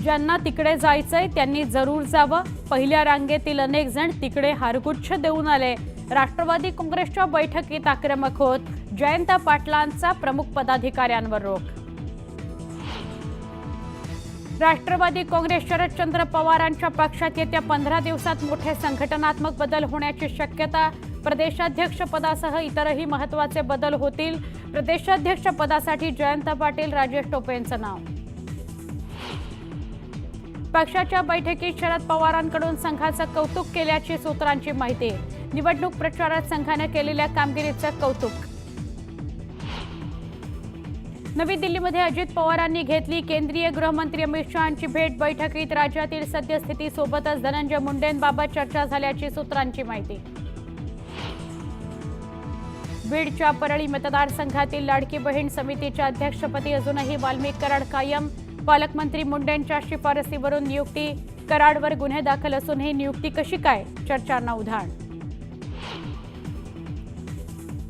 ज्यांना तिकडे जायचंय त्यांनी जरूर जावं। पहिल्या रांगेतील अनेक जण तिकडे हारगुच्छ देऊन आले। राष्ट्रवादी काँग्रेसच्या बैठकीत आक्रमक होत जयंत पाटलांचा प्रमुख पदाधिकाऱ्यांवर रोख। राष्ट्रवादी काँग्रेस शरदचंद्र पवारांच्या पक्षात येत्या 15 दिवसात मोठे संघटनात्मक बदल होण्याची शक्यता। प्रदेशाध्यक्ष पदासह इतरही महत्त्वाचे बदल होतील। प्रदेशाध्यक्ष पदासाठी जयंत पाटील, राजेश टोपेंचं नाव। पक्षाच्या बैठकीत शरद पवारांकडून संघाचं कौतुक केल्याची सूत्रांची माहिती। निवडणूक प्रचारात संघाने केलेल्या कामगिरीचं कौतुक। नवी दिल्लीमध्ये अजित पवारांनी घेतली केंद्रीय गृहमंत्री अमित शहांची भेट। बैठकीत राज्यातील सद्यस्थितीसोबतच धनंजय मुंडेंबाबत चर्चा झाल्याची सूत्रांची माहिती। बीडच्या परळी मतदारसंघातील लाडकी बहीण समितीच्या अध्यक्षपदी अजूनही वाल्मिक कराड कायम। पालकमंत्री मुंडेंच्या शिफारसीवरून नियुक्ती। कराडवर गुन्हे दाखल असूनही नियुक्ती कशी काय, चर्चांना उधाण।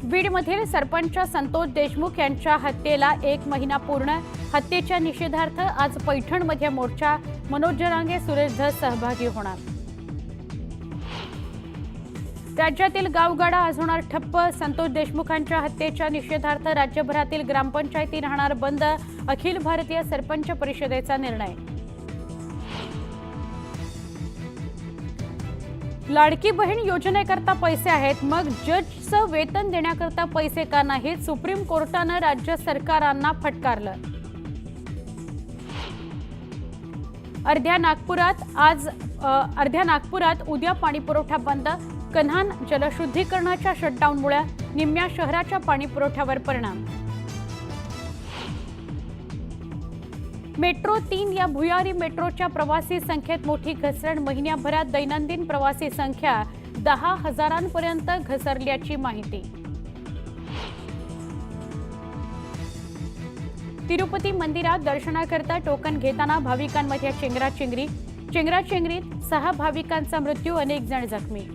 बीडमधील सरपंच संतोष देशमुख यांच्या हत्येला 1 महिना पूर्ण। हत्येच्या निषेधार्थ आज पैठणमध्ये मोर्चा। मनोज जरांगे, सुरेश धस सहभागी होणार। राज्यातील गावगाडा आज होणार ठप्प। संतोष देशमुखांच्या हत्येच्या निषेधार्थ राज्यभरातील ग्रामपंचायती राहणार बंद। अखिल भारतीय सरपंच परिषदेचा निर्णय। लाडकी बहीण योजनेकरता पैसे आहेत, मग जजचं वेतन देण्याकरता पैसे का नाहीत? सुप्रीम कोर्टानं राज्य सरकारांना फटकारलं। अर्ध्या नागपुरात उद्या पाणीपुरवठा बंद। कन्हान जलशुद्धीकरणाच्या शटडाऊनमुळे निम्म्या शहराच्या पाणीपुरवठ्यावर परिणाम। मेट्रो 3 या भुयारी मेट्रोच्या प्रवासी संख्येत मोठी घसरण। महिन्याभरात दैनंदिन प्रवासी संख्या 10,000पर्यंत घसरल्याची माहिती। तिरुपती मंदिरात दर्शनाकरता टोकन घेताना भाविकांमध्ये चेंगराचेंगरीत 6 भाविकांचा मृत्यू, अनेक जण जखमी।